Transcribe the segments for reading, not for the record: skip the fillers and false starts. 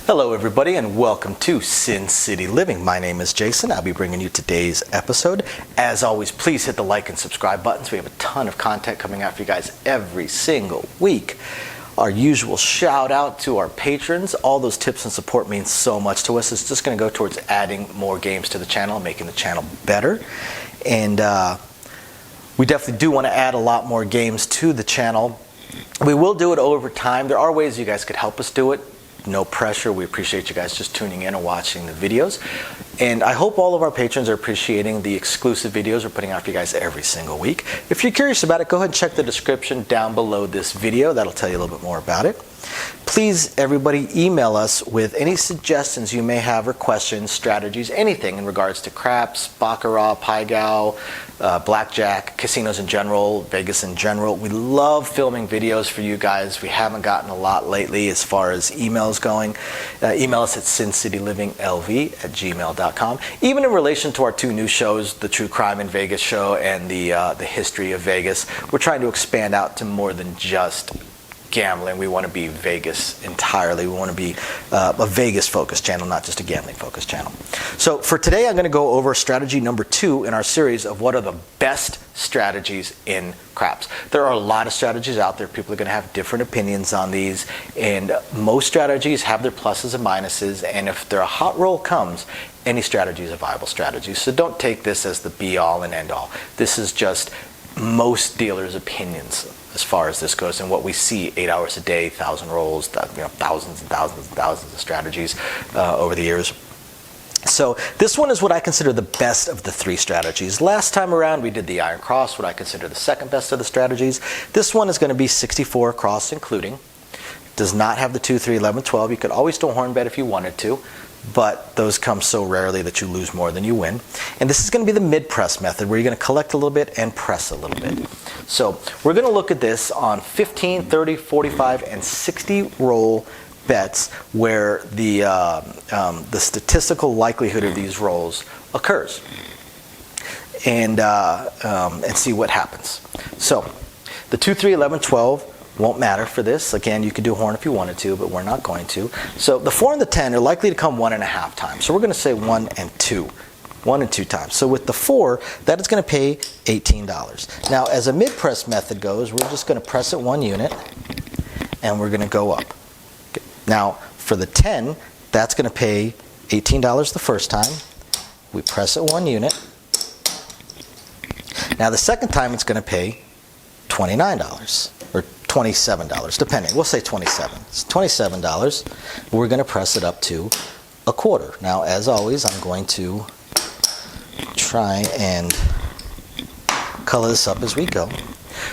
Hello everybody and welcome to Sin City Living. My name is Jason. I'll be bringing you today's episode. As always, please hit the like and subscribe buttons. We have a ton of content coming out for you guys every single week. Our usual shout out to our patrons. All those tips and support means so much to us. It's just going to go towards adding more games to the channel, making the channel better. And we definitely do want to add a lot more games to the channel. We will do it over time. There are ways you guys could help us do it. No pressure. We appreciate you guys just tuning in and watching the videos. And I hope all of our patrons are appreciating the exclusive videos we're putting out for you guys every single week. If you're curious about it, go ahead and check the description down below this video. That'll tell you a little bit more about it. Please, everybody, email us with any suggestions you may have or questions, strategies, anything in regards to craps, baccarat, pai gow, blackjack, casinos in general, Vegas in general. We love filming videos for you guys. We haven't gotten a lot lately as far as emails going. Email us at sincityliving.lv@gmail.com. Even in relation to our two new shows, the True Crime in Vegas show and the History of Vegas, we're trying to expand out to more than just gambling. We want to be Vegas entirely. We want to be a Vegas-focused channel, not just a gambling-focused channel. So for today, I'm going to go over strategy number 2 in our series of what are the best strategies in craps. There are a lot of strategies out there. People are going to have different opinions on these, and most strategies have their pluses and minuses, and if a hot roll comes, any strategy is a viable strategy. So don't take this as the be-all and end-all. This is just most dealers' opinions as far as this goes, and what we see 8 hours a day, 1,000 rolls, thousands and thousands and thousands of strategies over the years. So this one is what I consider the best of the 3 strategies. Last time around we did the Iron Cross, what I consider the second best of the strategies. This one is going to be 64 across including. Does not have the 2, 3, 11, 12. You could always do a horn bet if you wanted to, but those come so rarely that you lose more than you win. And this is going to be the mid-press method, where you're going to collect a little bit and press a little bit. So we're going to look at this on 15, 30, 45, and 60 roll bets where the statistical likelihood of these rolls occurs, and see what happens. So the 2, 3, 11, 12 won't matter for this. Again, you could do a horn if you wanted to, but we're not going to. So the 4 and the 10 are likely to come 1.5 times. So we're going to say 1 and 2. 1 and 2 times. So with the 4, that is going to pay $18. Now, as a mid-press method goes, we're just going to press it 1 unit, and we're going to go up. Okay. Now, for the 10, that's going to pay $18 the first time. We press it 1 unit. Now, the second time, it's going to pay $29. Or $27, depending. We'll say $27. It's $27. We're going to press it up to a quarter. Now, as always, I'm going to try and color this up as we go.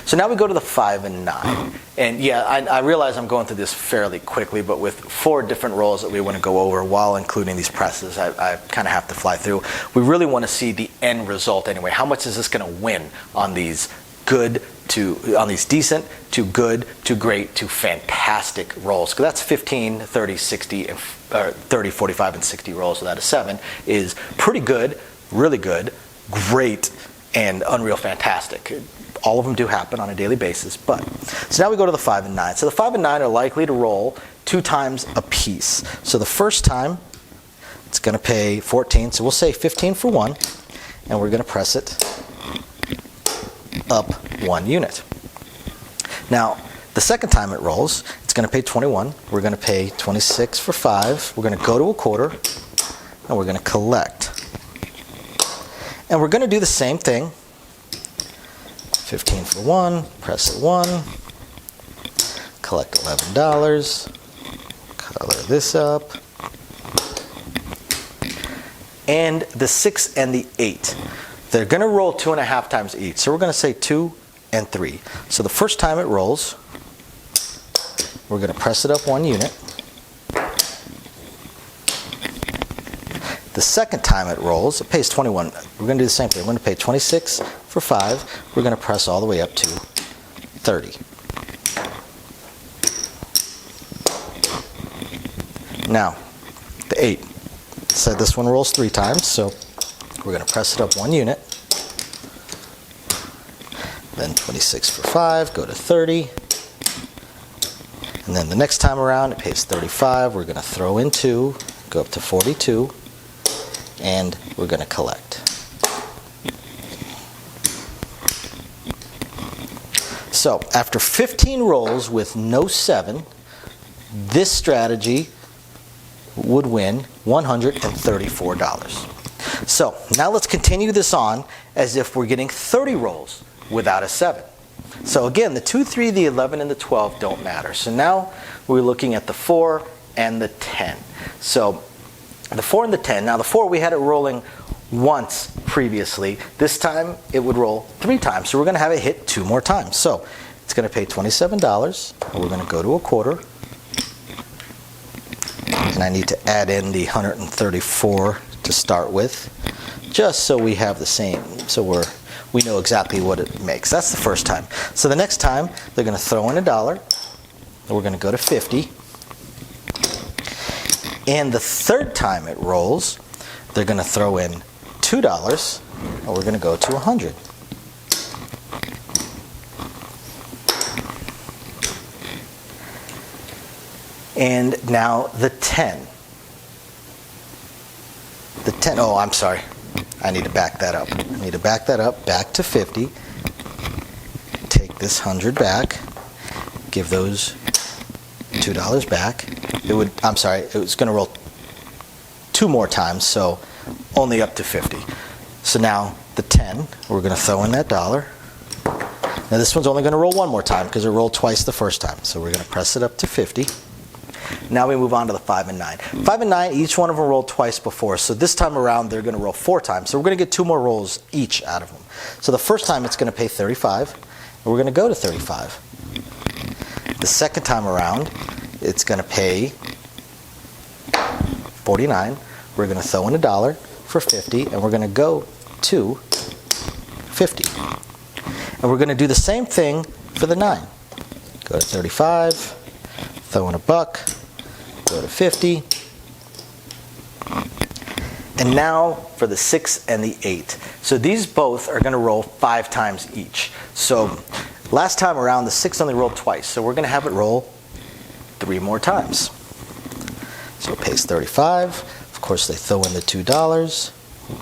So now we go to the 5 and 9. And yeah, I realize I'm going through this fairly quickly, but with 4 different rolls that we want to go over while including these presses, I kind of have to fly through. We really want to see the end result anyway. How much is this going to win on these decent to good to great to fantastic rolls? Because that's 15, 30, 60, and 30, 45, and 60 rolls without a 7 is pretty good, really good, great, and unreal fantastic. All of them do happen on a daily basis. But so now we go to the 5 and 9. So the 5 and 9 are likely to roll 2 times a piece. So the first time it's going to pay 14. So we'll say 15 for 1, and we're going to press it up 1 unit. Now, the second time it rolls, it's going to pay 21. We're going to pay 26 for 5. We're going to go to a quarter, and we're going to collect. And we're going to do the same thing. 15 for 1, press it 1, collect $11, color this up. And the 6 and the 8. They're going to roll 2.5 times each. So we're going to say 2 and 3. So the first time it rolls, we're going to press it up 1 unit. The second time it rolls, it pays 21. We're going to do the same thing. We're going to pay 26 for 5. We're going to press all the way up to 30. Now, the 8. So this one rolls 3 times, so we're going to press it up 1 unit. Then 26 for 5, go to 30. And then the next time around, it pays 35. We're going to throw in 2, go up to 42, and we're going to collect. So after 15 rolls with no 7, this strategy would win $134. So now let's continue this on as if we're getting 30 rolls without a 7. So again, the 2, 3, the 11, and the 12 don't matter. So now we're looking at the 4 and the 10. So the 4 and the 10. Now the 4, we had it rolling once previously. This time it would roll 3 times. So we're going to have it hit 2 more times. So it's going to pay $27. And we're going to go to a quarter. And I need to add in the 134 to start with, just so we have the same, so we know exactly what it makes. That's the first time. So the next time, they're going to throw in $1, and we're going to go to 50. And the third time it rolls, they're going to throw in $2, and we're going to go to 100. And now the 10. The 10, oh, I'm sorry. I need to back that up. I need to back that up, back to 50. Take this 100 back. Give those $2 back. It was going to roll 2 more times, so only up to 50. So now the 10, we're going to throw in that $1. Now this one's only going to roll 1 more time because it rolled twice the first time. So we're going to press it up to 50. Now we move on to the 5 and 9. 5 and 9, each one of them rolled twice before. So this time around, they're going to roll 4 times. So we're going to get 2 more rolls each out of them. So the first time, it's going to pay 35. And we're going to go to 35. The second time around, it's going to pay 49. We're going to throw in $1 for 50. And we're going to go to 50. And we're going to do the same thing for the 9. Go to 35. Throw in $1. Go to 50. And now for the 6 and the 8. So these both are going to roll 5 times each. So last time around, the 6 only rolled twice. So we're going to have it roll 3 more times. So it pays 35. Of course, they throw in the $2.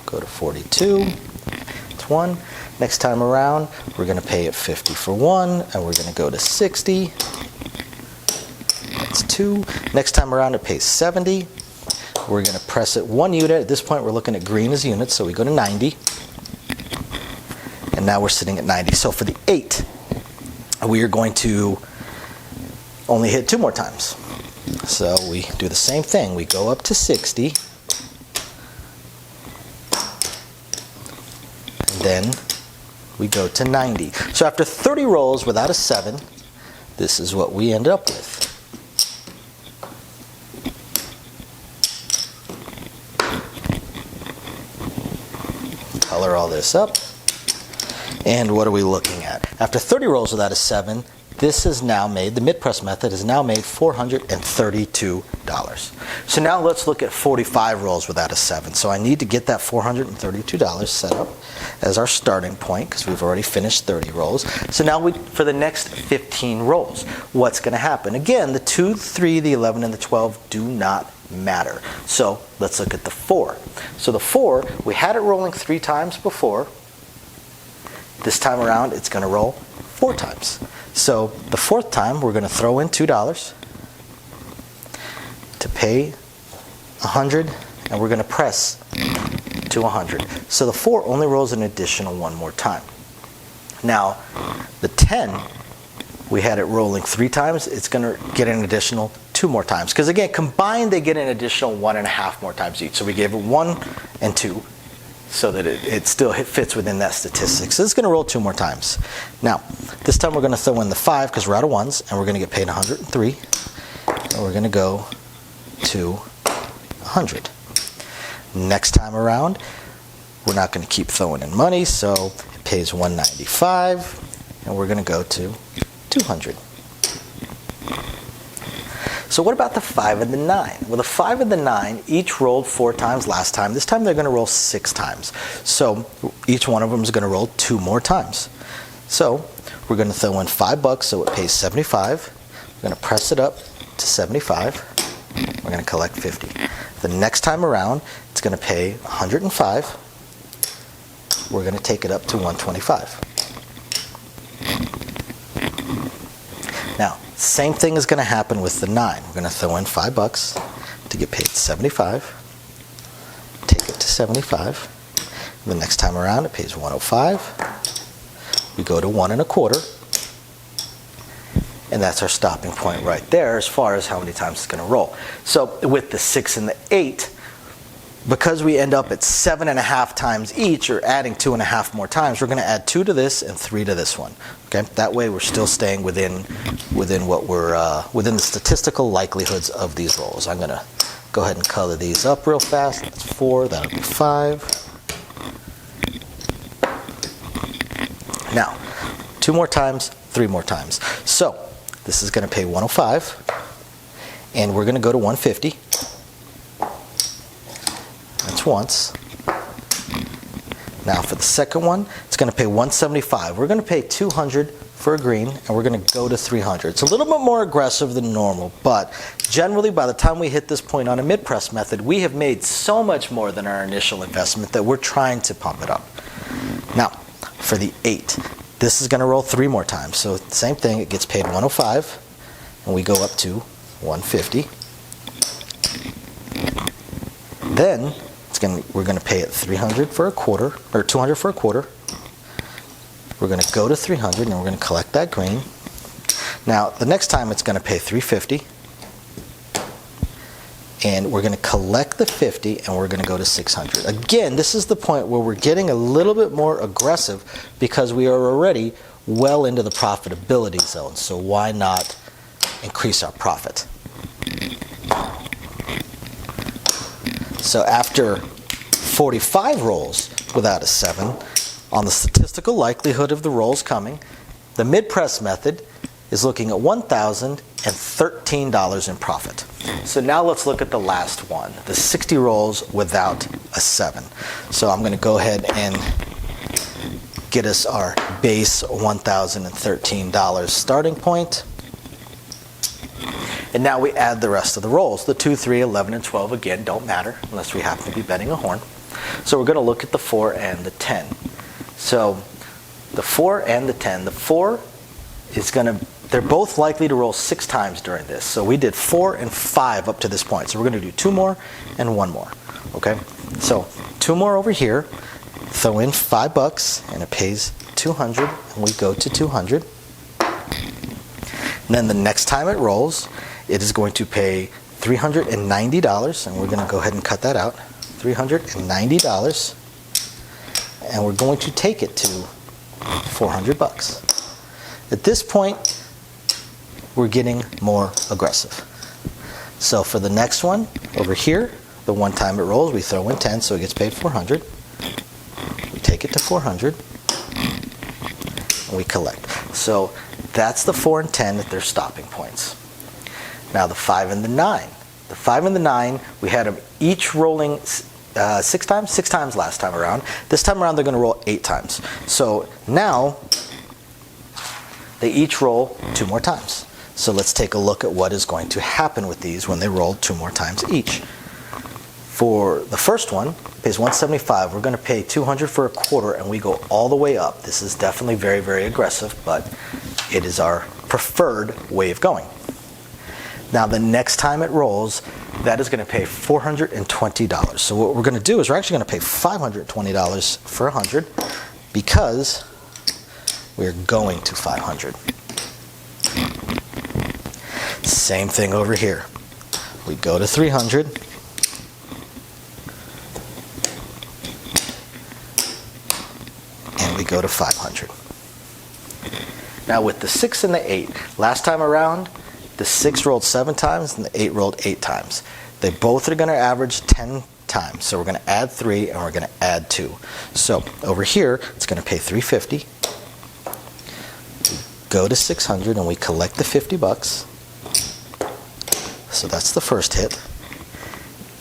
Go to 42. That's 1. Next time around, we're going to pay it 50 for 1. And we're going to go to 60. That's 2. Next time around, it pays 70. We're going to press it 1 unit. At this point, we're looking at green as units, so we go to 90. And now we're sitting at 90. So for the 8, we are going to only hit 2 more times. So we do the same thing. We go up to 60. And then we go to 90. So after 30 rolls without a 7, this is what we end up with. Color all this up. And what are we looking at? After 30 rolls without a 7, this is now made, the mid-press method has now made $432. So now let's look at 45 rolls without a 7. So I need to get that $432 set up as our starting point because we've already finished 30 rolls. So now for the next 15 rolls, what's going to happen? Again, the 2, 3, the 11, and the 12 do not matter. So let's look at the 4. So the 4, we had it rolling 3 times before. This time around, it's going to roll 4 times. So the 4th time, we're going to throw in $2 to pay 100, and we're going to press to 100. So the 4 only rolls an additional 1 more time. Now, the 10, we had it rolling 3 times. It's going to get an additional 2 more times. Because again, combined, they get an additional 1.5 more times each. So we gave it 1 and 2. So that it still fits within that statistic. So it's going to roll 2 more times. Now, this time we're going to throw in the 5 because we're out of 1s, and we're going to get paid 103. And we're going to go to 100. Next time around, we're not going to keep throwing in money, so it pays 195, and we're going to go to 200. So what about the 5 and the 9? Well, the 5 and the 9 each rolled 4 times last time. This time they're going to roll 6 times. So each one of them is going to roll 2 more times. So we're going to throw in $5, so it pays 75. We're going to press it up to 75. We're going to collect 50. The next time around, it's going to pay 105. We're going to take it up to 125. Now, same thing is going to happen with the 9. We're going to throw in $5 to get paid 75. Take it to 75. The next time around, it pays 105. We go to 1 1/4. And that's our stopping point right there as far as how many times it's going to roll. So with the 6 and the 8, because we end up at 7.5 times each, or adding 2.5 more times, we're going to add 2 to this and 3 to this one. Okay, that way we're still staying within what we're within the statistical likelihoods of these rolls. I'm going to go ahead and color these up real fast. That's 4. That'll be 5. Now, 2 more times, 3 more times. So this is going to pay 105, and we're going to go to 150. That's once. Now for the second one, it's going to pay 175. We're going to pay 200 for a green, and we're going to go to 300. It's a little bit more aggressive than normal, but generally by the time we hit this point on a mid-press method, we have made so much more than our initial investment that we're trying to pump it up. Now, for the 8, this is going to roll 3 more times. So same thing, it gets paid 105, and we go up to 150. Then we're going to pay it 300 for a quarter, or 200 for a quarter. We're going to go to 300, and we're going to collect that green. Now, the next time it's going to pay 350, and we're going to collect the 50, and we're going to go to 600. Again, this is the point where we're getting a little bit more aggressive because we are already well into the profitability zone. So why not increase our profit? So after 45 rolls without a 7, on the statistical likelihood of the rolls coming, the mid-press method is looking at $1,013 in profit. So now let's look at the last one, the 60 rolls without a 7. So I'm going to go ahead and get us our base $1,013 starting point. And now we add the rest of the rolls. The 2, 3, 11, and 12, again, don't matter unless we happen to be betting a horn. So we're going to look at the 4 and the 10. So the 4 and the 10. The 4 is going to, they're both likely to roll 6 times during this. So we did 4 and 5 up to this point. So we're going to do 2 more and 1 more. Okay? So 2 more over here. Throw in $5 and it pays 200, and we go to 200. And then the next time it rolls, it is going to pay $390, and we're going to go ahead and cut that out. $390, and we're going to take it to $400. At this point, we're getting more aggressive. So for the next one over here, the one time it rolls, we throw in 10, so it gets paid 400. We take it to 400, and we collect. So that's the 4 and 10 at their stopping points. Now the 5 and the 9. The 5 and the 9, we had them each rolling 6 times? 6 times last time around. This time around they're going to roll 8 times. So now they each roll 2 more times. So let's take a look at what is going to happen with these when they roll 2 more times each. For the first one, it pays 175. We're going to pay 200 for a quarter, and we go all the way up. This is definitely very, very aggressive, but it is our preferred way of going. Now the next time it rolls, that is going to pay $420. So what we're going to do is we're actually going to pay $520 for 100 because we're going to 500. Same thing over here. We go to 300. And we go to 500. Now with the 6 and the 8, last time around, the 6 rolled 7 times and the 8 rolled 8 times. They both are going to average 10 times. So we're going to add 3 and we're going to add 2. So over here, it's going to pay $350. Go to 600 and we collect the $50. So that's the first hit.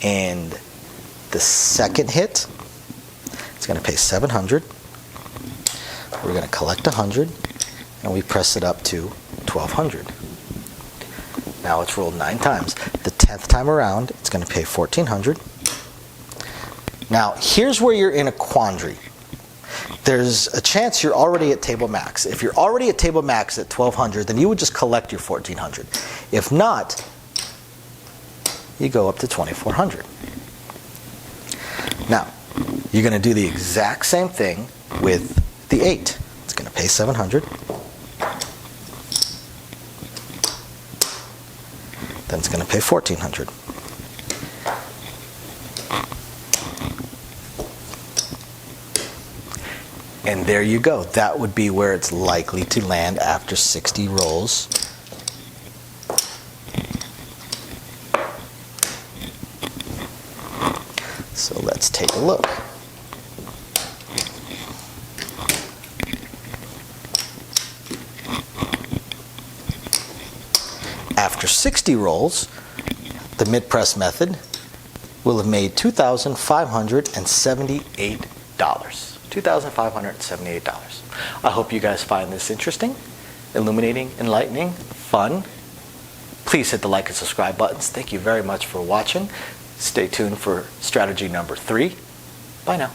And the second hit, it's going to pay 700. We're going to collect 100 and we press it up to 1200. Now it's rolled 9 times. The 10th time around, it's going to pay $1,400. Now, here's where you're in a quandary. There's a chance you're already at table max. If you're already at table max at $1,200, then you would just collect your $1,400. If not, you go up to $2,400. Now, you're going to do the exact same thing with the 8. It's going to pay $700. Then it's going to pay $1,400. And there you go. That would be where it's likely to land after 60 rolls. So let's take a look. After 60 rolls, the mid-press method will have made $2,578. $2,578. I hope you guys find this interesting, illuminating, enlightening, fun. Please hit the like and subscribe buttons. Thank you very much for watching. Stay tuned for strategy number 3. Bye now.